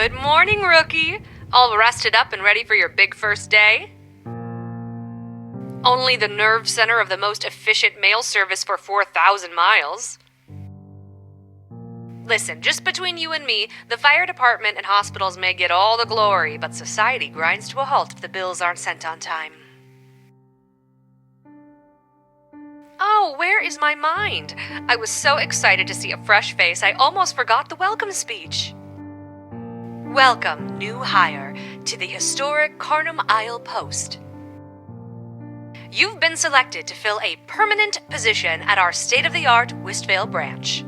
Good morning, rookie. All rested up and ready for your big first day? Only the nerve center of the most efficient mail service for 4,000 miles. Listen, just between you and me, the fire department and hospitals may get all the glory, but society grinds to a halt if the bills aren't sent on time. Oh, where is my mind? I was so excited to see a fresh face, I almost forgot the welcome speech. Welcome, new hire, to the historic Carnum Isle Post. You've been selected to fill a permanent position at our state-of-the-art Westvale branch.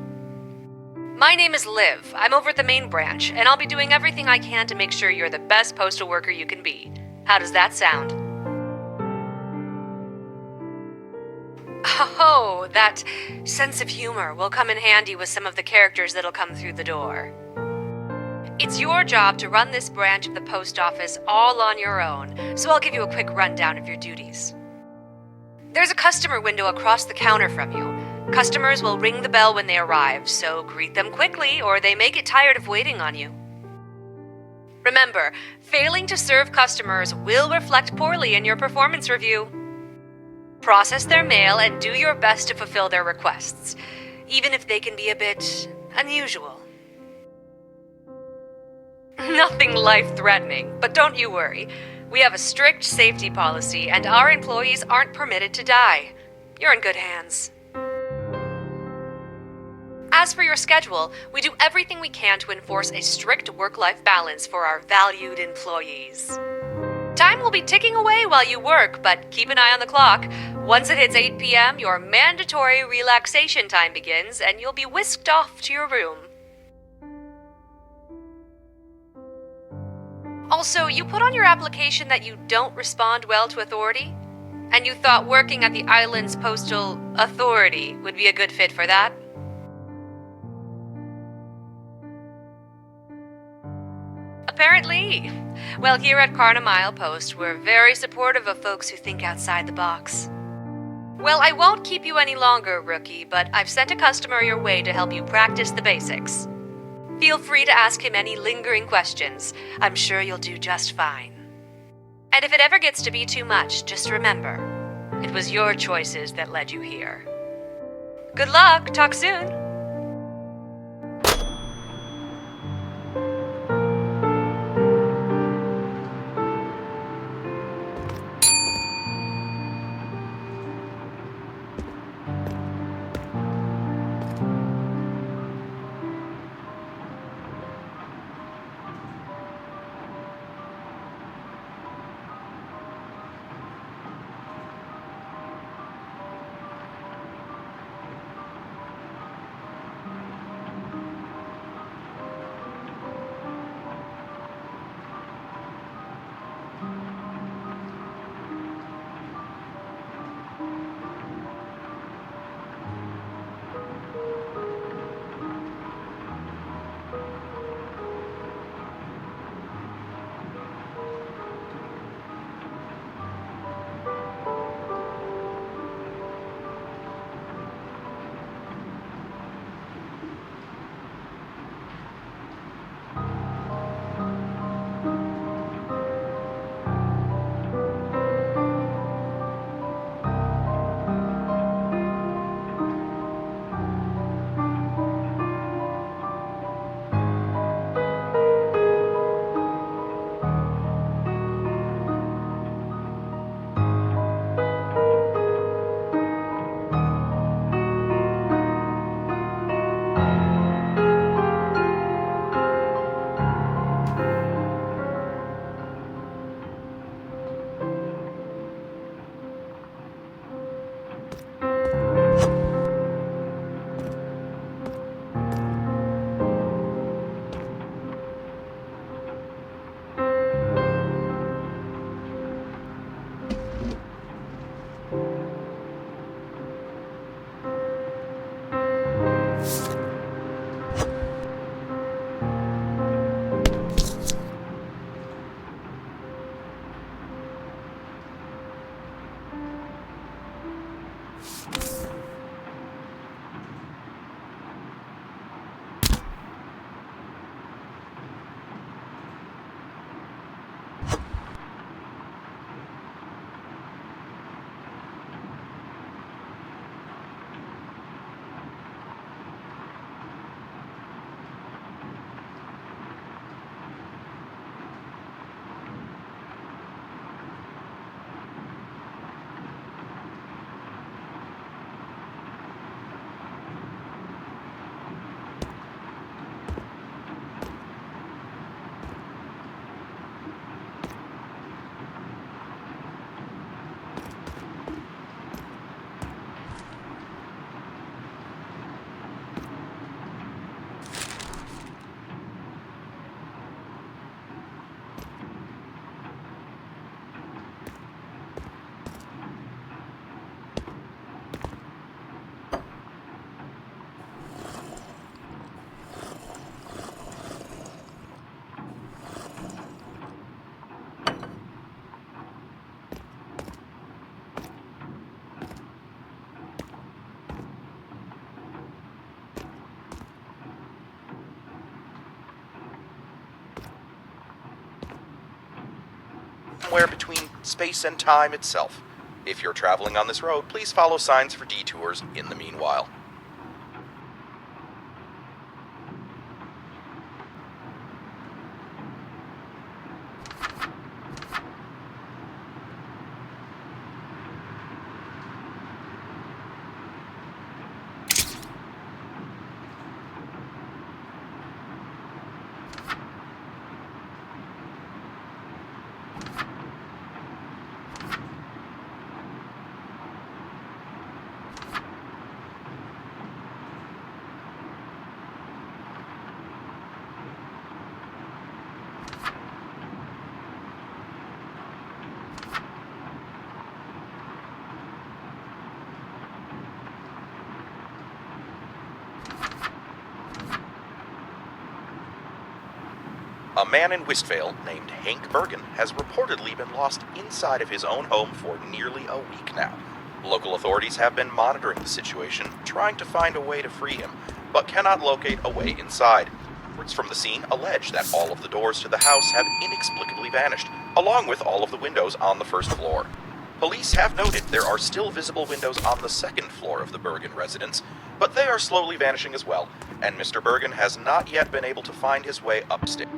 My name is Liv. I'm over at the main branch, and I'll be doing everything I can to make sure you're the best postal worker you can be. How does that sound? Oh, that sense of humor will come in handy with some of the characters that'll come through the door. It's your job to run this branch of the post office all on your own, so I'll give you a quick rundown of your duties. There's a customer window across the counter from you. Customers will ring the bell when they arrive, so greet them quickly or they may get tired of waiting on you. Remember, failing to serve customers will reflect poorly in your performance review. Process their mail and do your best to fulfill their requests, even if they can be a bit unusual. Nothing life-threatening, but don't you worry. We have a strict safety policy and our employees aren't permitted to die. You're in good hands. As for your schedule, we do everything we can to enforce a strict work-life balance for our valued employees. Time will be ticking away while you work, but keep an eye on the clock. Once it hits 8 p.m., your mandatory relaxation time begins and you'll be whisked off to your room. Also, you put on your application that you don't respond well to authority, and you thought working at the island's postal authority would be a good fit for that. Apparently. Well, here at Carnum Isle Post, we're very supportive of folks who think outside the box. Well, I won't keep you any longer, rookie, but I've sent a customer your way to help you practice the basics. Feel free to ask him any lingering questions. I'm sure you'll do just fine. And if it ever gets to be too much, just remember, it was your choices that led you here. Good luck. Talk soon. somewhere between space and time itself. If you're traveling on this road, please follow signs for detours in the meanwhile. A man in Westvale named Hank Bergen has reportedly been lost inside of his own home for nearly a week now. Local authorities have been monitoring the situation, trying to find a way to free him, but cannot locate a way inside. Reports from the scene allege that all of the doors to the house have inexplicably vanished, along with all of the windows on the first floor. Police have noted there are still visible windows on the second floor of the Bergen residence, but they are slowly vanishing as well, and Mr. Bergen has not yet been able to find his way upstairs.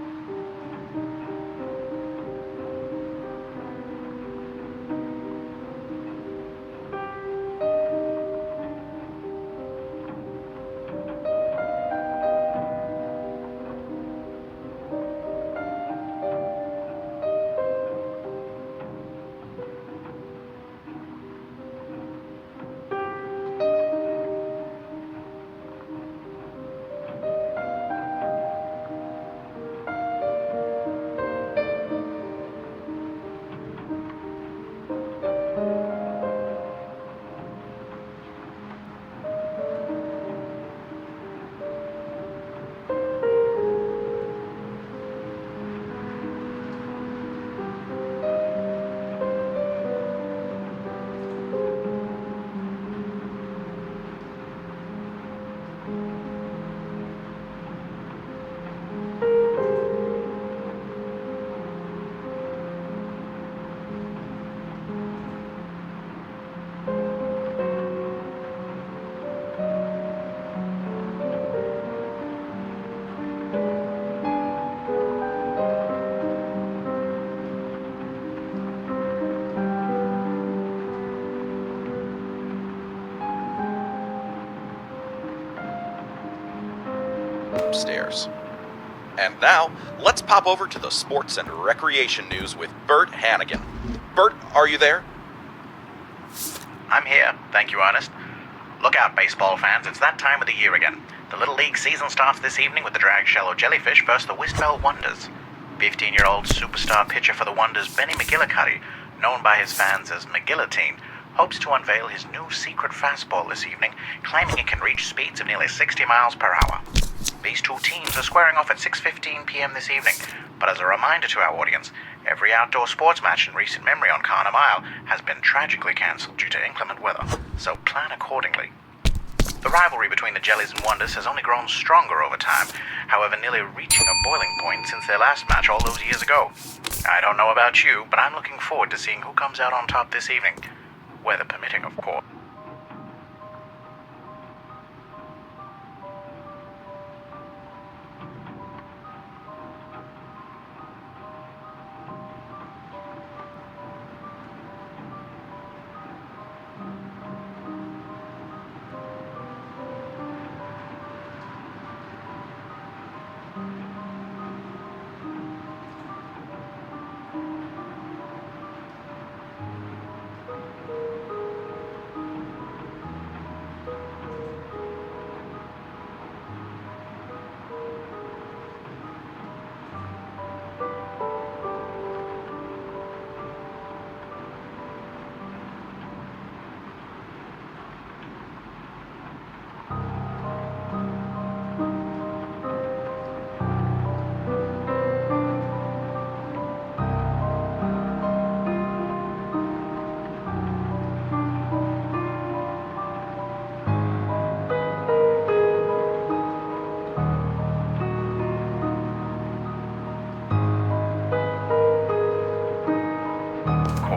Upstairs. And now, let's pop over to the sports and recreation news with Bert Hannigan. Bert, are you there? I'm here, thank you, Ernest. Look out, baseball fans, it's that time of the year again. The Little League season starts this evening with the Drag Shallow Jellyfish versus the Westvale Wonders. 15-year-old superstar pitcher for the Wonders, Benny McGillicuddy, known by his fans as McGillatine, hopes to unveil his new secret fastball this evening, claiming it can reach speeds of nearly 60 miles per hour. These two teams are squaring off at 6:15 p.m. this evening, but as a reminder to our audience, every outdoor sports match in recent memory on Carner Mile has been tragically cancelled due to inclement weather, so plan accordingly. The rivalry between the Jellies and Wonders has only grown stronger over time, however nearly reaching a boiling point since their last match all those years ago. I don't know about you, but I'm looking forward to seeing who comes out on top this evening. Weather permitting, of course.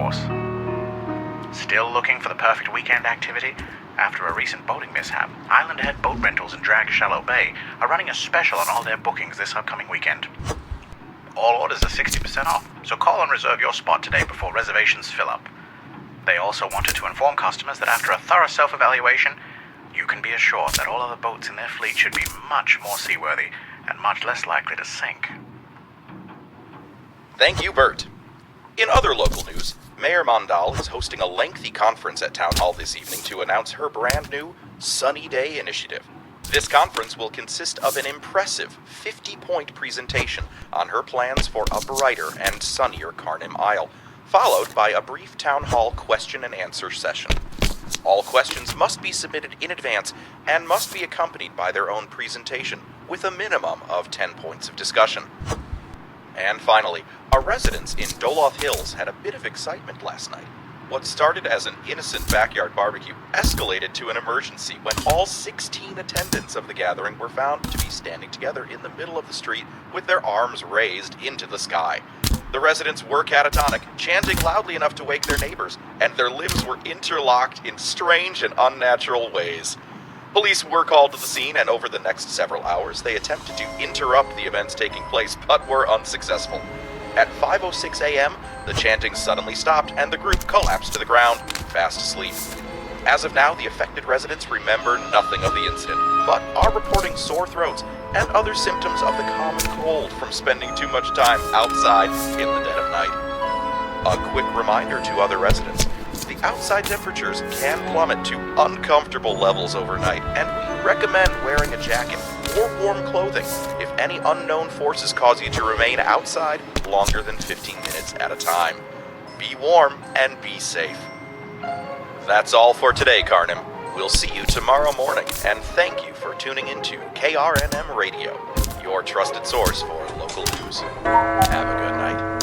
course. Still looking for the perfect weekend activity? After a recent boating mishap, Island Head Boat Rentals in Drag Shallow Bay are running a special on all their bookings this upcoming weekend. All orders are 60% off, so call and reserve your spot today before reservations fill up. They also wanted to inform customers that after a thorough self-evaluation, you can be assured that all other boats in their fleet should be much more seaworthy and much less likely to sink. Thank you, Bert. In other local news, Mayor Mondal is hosting a lengthy conference at Town Hall this evening to announce her brand new Sunny Day initiative. This conference will consist of an impressive 50-point presentation on her plans for a brighter and sunnier Carnham Isle, followed by a brief Town Hall question and answer session. All questions must be submitted in advance and must be accompanied by their own presentation, with a minimum of 10 points of discussion. And finally, our residents in Doloth Hills had a bit of excitement last night. What started as an innocent backyard barbecue escalated to an emergency when all 16 attendants of the gathering were found to be standing together in the middle of the street with their arms raised into the sky. The residents were catatonic, chanting loudly enough to wake their neighbors, and their limbs were interlocked in strange and unnatural ways. Police were called to the scene, and over the next several hours, they attempted to interrupt the events taking place, but were unsuccessful. At 5:06 a.m., the chanting suddenly stopped, and the group collapsed to the ground, fast asleep. As of now, the affected residents remember nothing of the incident, but are reporting sore throats and other symptoms of the common cold from spending too much time outside in the dead of night. A quick reminder to other residents: the outside temperatures can plummet to uncomfortable levels overnight, and we recommend wearing a jacket or warm clothing if any unknown forces cause you to remain outside longer than 15 minutes at a time. Be warm and be safe. That's all for today, Carnham. We'll see you tomorrow morning, and thank you for tuning into KRNM Radio, your trusted source for local news. Have a good night.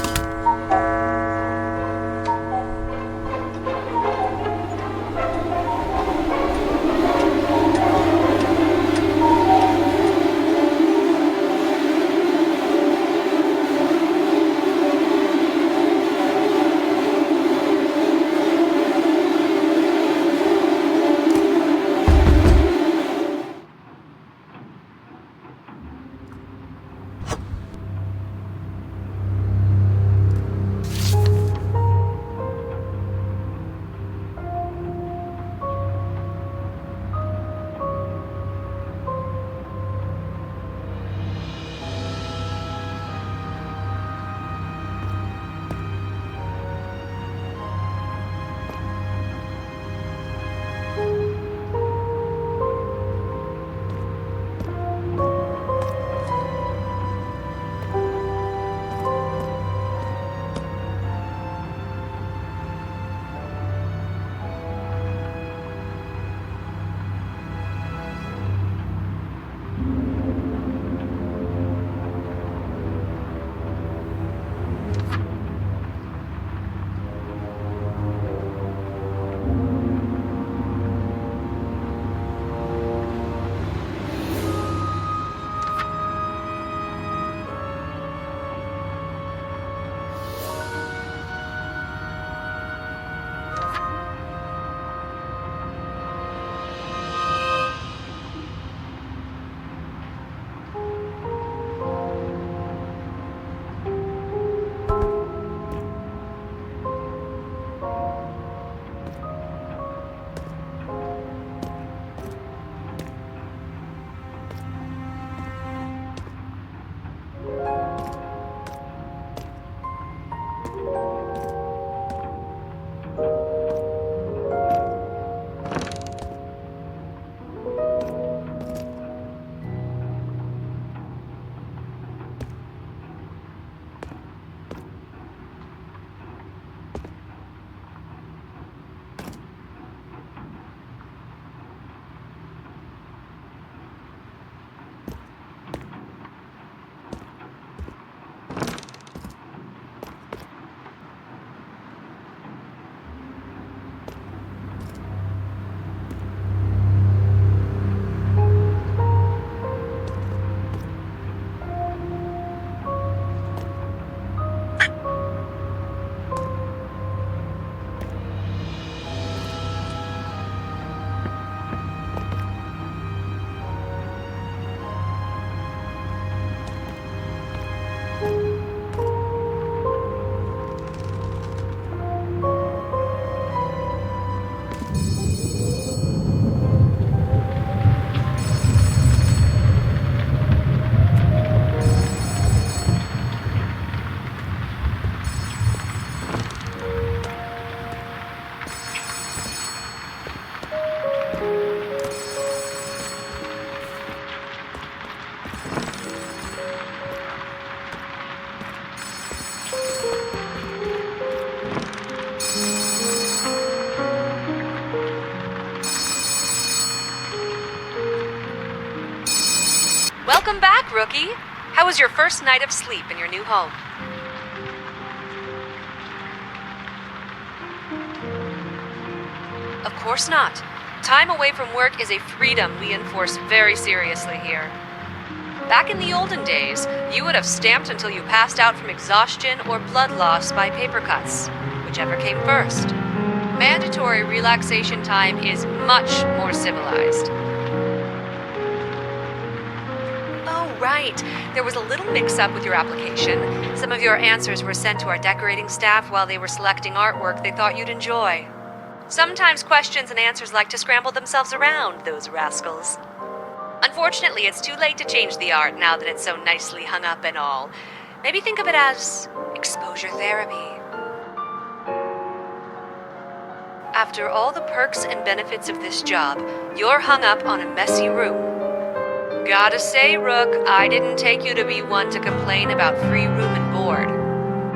Welcome back, rookie. How was your first night of sleep in your new home? Of course not. Time away from work is a freedom we enforce very seriously here. Back in the olden days, you would have stamped until you passed out from exhaustion or blood loss by paper cuts, whichever came first. Mandatory relaxation time is much more civilized. Oh, right. There was a little mix-up with your application. Some of your answers were sent to our decorating staff while they were selecting artwork they thought you'd enjoy. Sometimes questions and answers like to scramble themselves around, those rascals. Unfortunately, it's too late to change the art now that it's so nicely hung up and all. Maybe think of it as exposure therapy. After all the perks and benefits of this job, you're hung up on a messy room. Gotta say, Rook, I didn't take you to be one to complain about free room and board.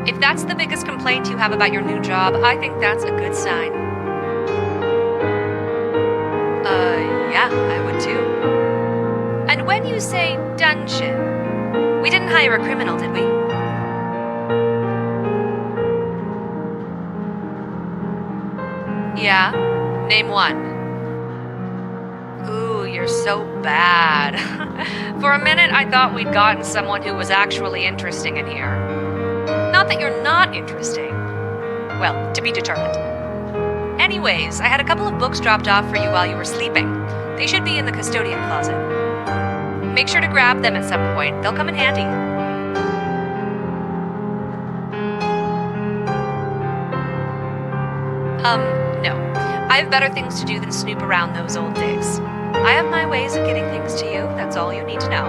If that's the biggest complaint you have about your new job, I think that's a good sign. Yeah, I would too. And when you say dungeon, we didn't hire a criminal, did we? Yeah? Name one. Ooh, you're so bad. For a minute, I thought we'd gotten someone who was actually interesting in here. Not that you're not interesting. Well, to be determined. Anyways, I had a couple of books dropped off for you while you were sleeping. They should be in the custodian closet. Make sure to grab them at some point. They'll come in handy. No. I have better things to do than snoop around those old digs. I have my ways of getting things to you. That's all you need to know.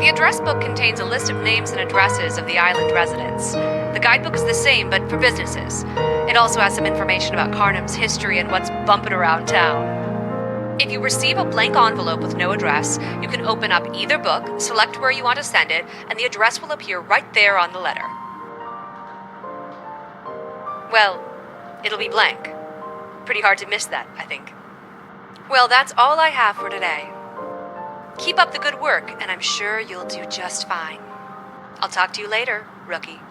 The address book contains a list of names and addresses of the island residents. The guidebook is the same, but for businesses. It also has some information about Carnum's history and what's bumping around town. If you receive a blank envelope with no address, you can open up either book, select where you want to send it, and the address will appear right there on the letter. Well, it'll be blank. Pretty hard to miss that, I think. Well, that's all I have for today. Keep up the good work, and I'm sure you'll do just fine. I'll talk to you later, rookie.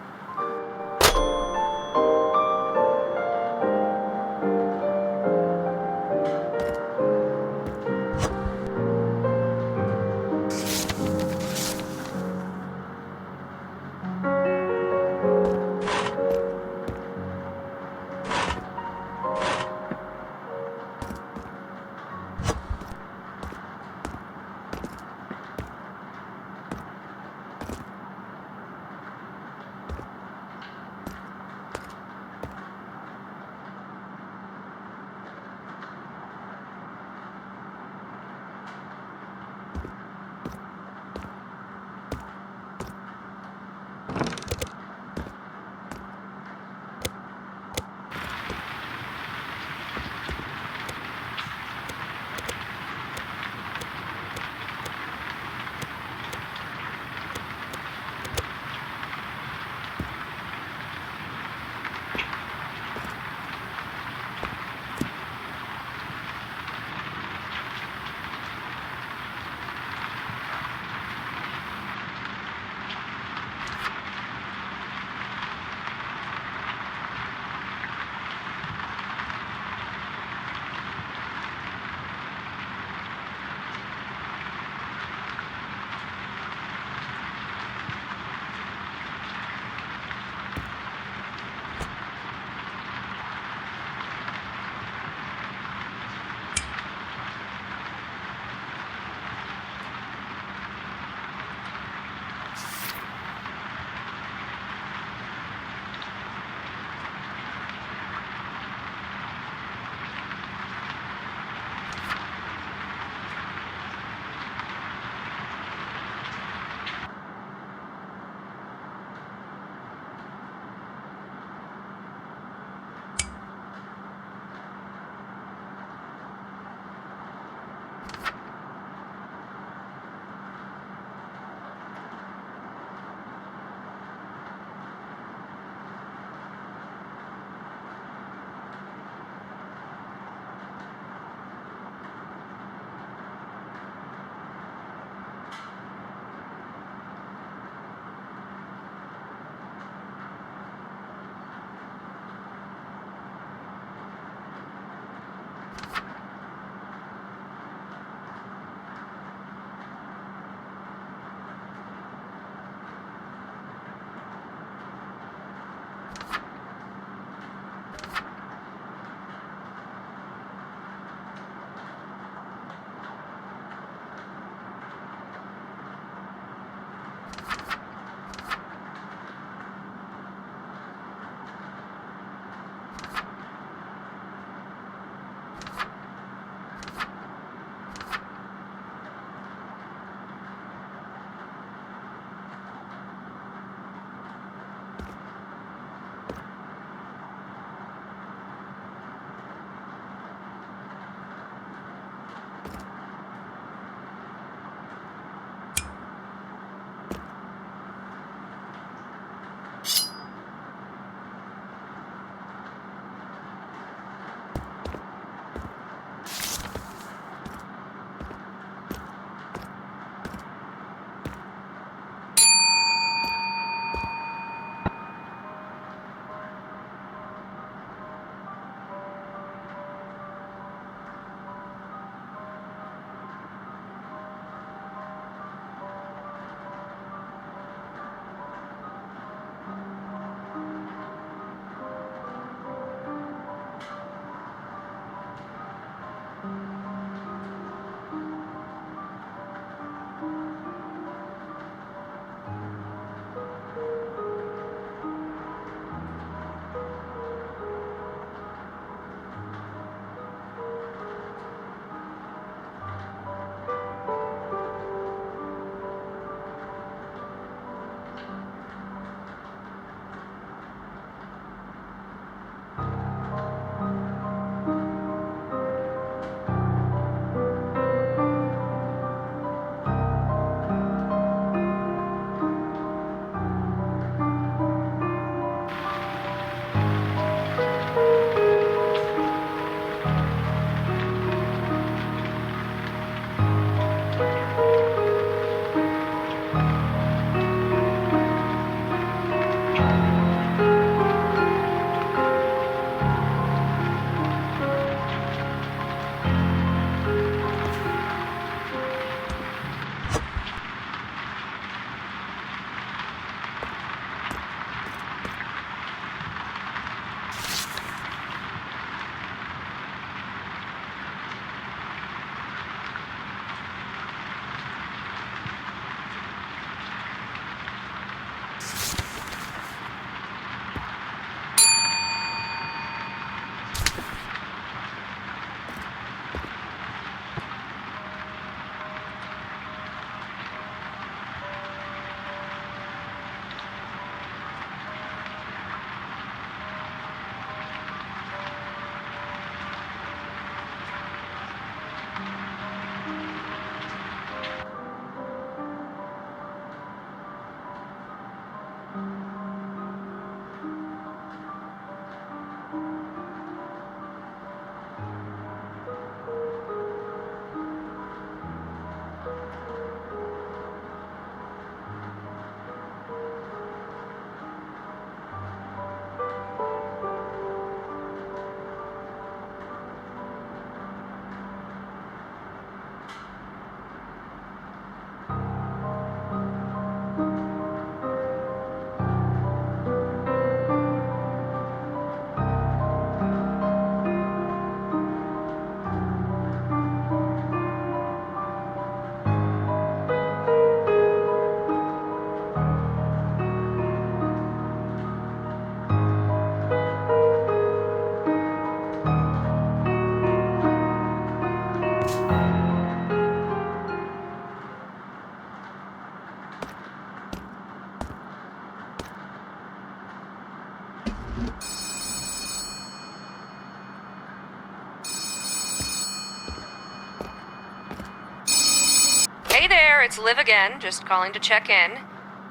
Hey there, it's Liv again, just calling to check in.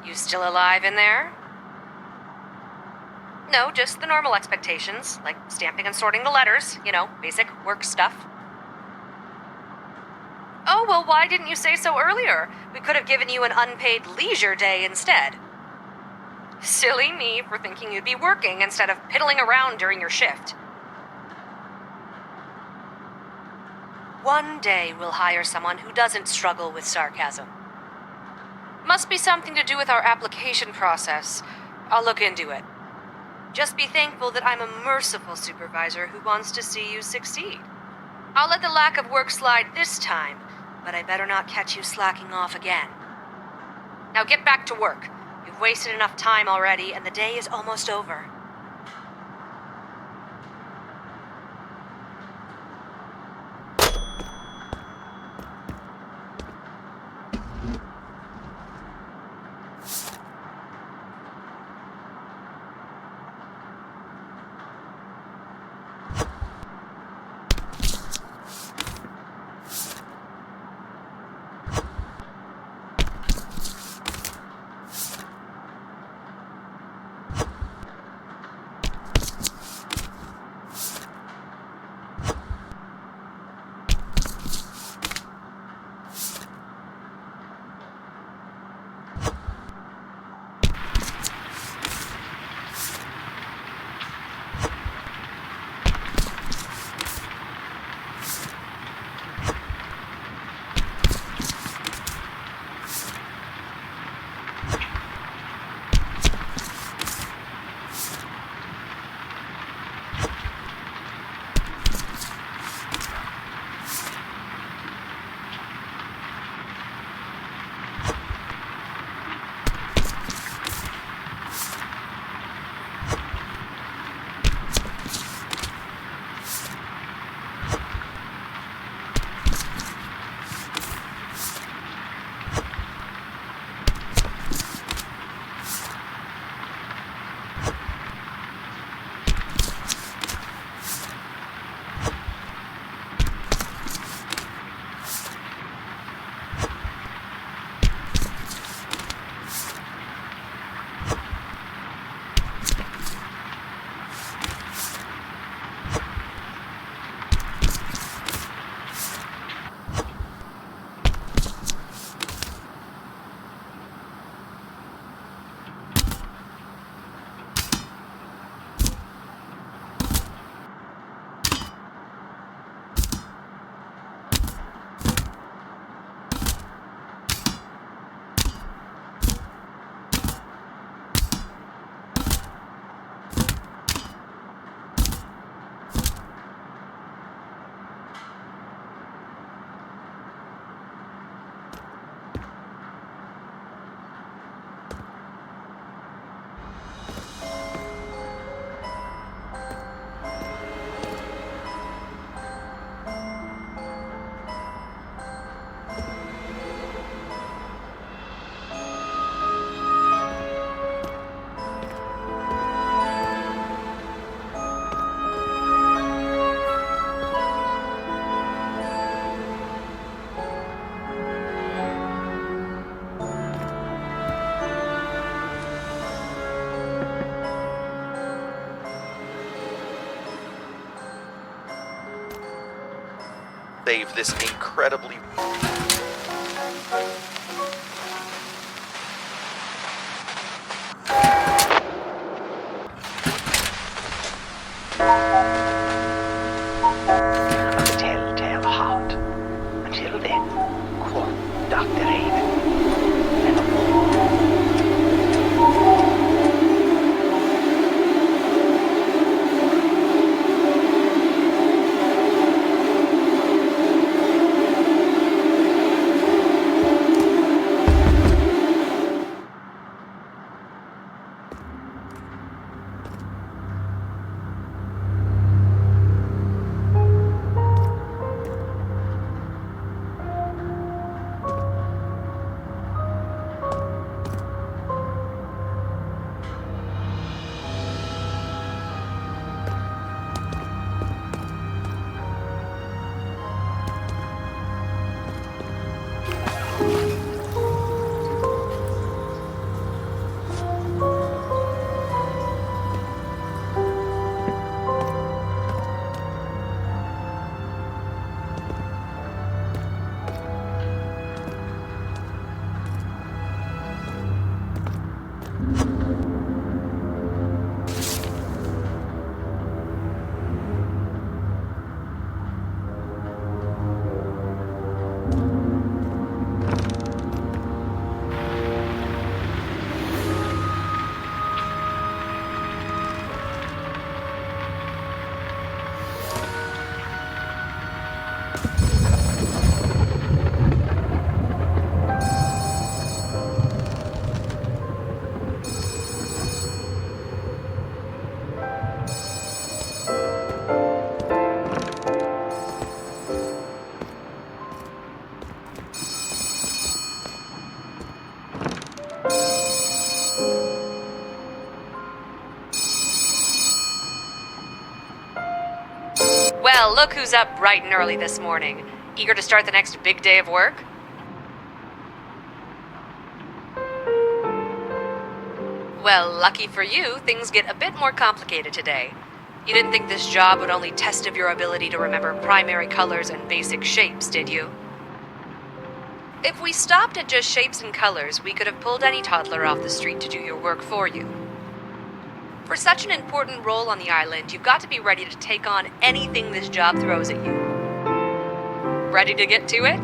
You still alive in there? No, just the normal expectations, like stamping and sorting the letters, basic work stuff. Oh, well, why didn't you say so earlier? We could have given you an unpaid leisure day instead. Silly me for thinking you'd be working instead of piddling around during your shift. One day we'll hire someone who doesn't struggle with sarcasm. Must be something to do with our application process. I'll look into it. Just be thankful that I'm a merciful supervisor who wants to see you succeed. I'll let the lack of work slide this time, but I better not catch you slacking off again. Now get back to work. You've wasted enough time already, and the day is almost over. Save this incredibly... Of the telltale heart. Until then, quote Dr. Haven. Well, look who's up bright and early this morning. Eager to start the next big day of work? Well, lucky for you, things get a bit more complicated today. You didn't think this job would only test of your ability to remember primary colors and basic shapes, did you? If we stopped at just shapes and colors, we could have pulled any toddler off the street to do your work for you. For such an important role on the island, you've got to be ready to take on anything this job throws at you. Ready to get to it?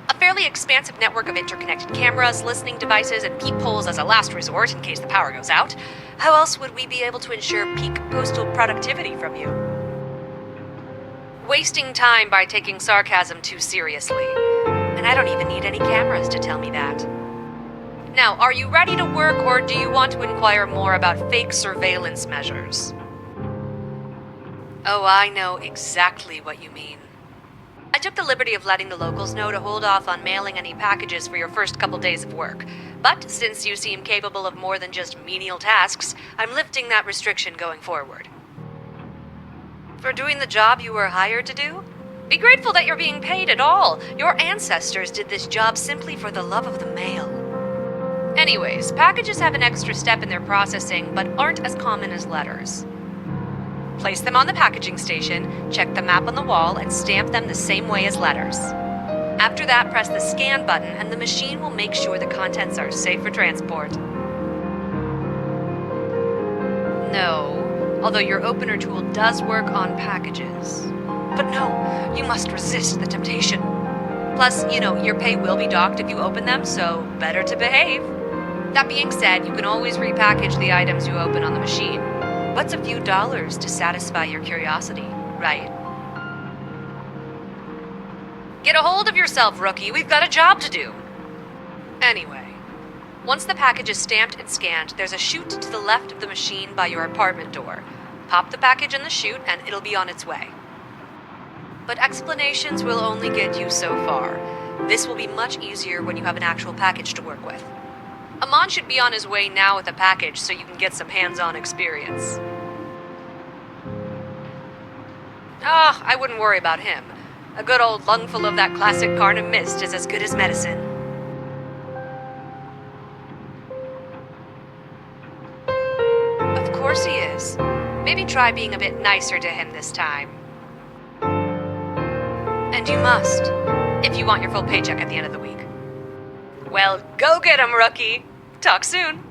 A fairly expansive network of interconnected cameras, listening devices, and peepholes as a last resort in case the power goes out. How else would we be able to ensure peak postal productivity from you? Wasting time by taking sarcasm too seriously. And I don't even need any cameras to tell me that. Now, are you ready to work, or do you want to inquire more about fake surveillance measures? Oh, I know exactly what you mean. I took the liberty of letting the locals know to hold off on mailing any packages for your first couple days of work. But since you seem capable of more than just menial tasks, I'm lifting that restriction going forward. For doing the job you were hired to do? Be grateful that you're being paid at all. Your ancestors did this job simply for the love of the mail. Anyways, packages have an extra step in their processing, but aren't as common as letters. Place them on the packaging station, check the map on the wall, and stamp them the same way as letters. After that, press the scan button, and the machine will make sure the contents are safe for transport. No, although your opener tool does work on packages. But no, you must resist the temptation. Plus, your pay will be docked if you open them, so better to behave. That being said, you can always repackage the items you open on the machine. What's a few dollars to satisfy your curiosity, right? Get a hold of yourself, rookie. We've got a job to do. Anyway, once the package is stamped and scanned, there's a chute to the left of the machine by your apartment door. Pop the package in the chute and it'll be on its way. But explanations will only get you so far. This will be much easier when you have an actual package to work with. Amon should be on his way now with a package so you can get some hands-on experience. I wouldn't worry about him. A good old lungful of that classic Carnum Mist is as good as medicine. Of course he is. Maybe try being a bit nicer to him this time. And you must, if you want your full paycheck at the end of the week. Well, go get him, rookie! Talk soon!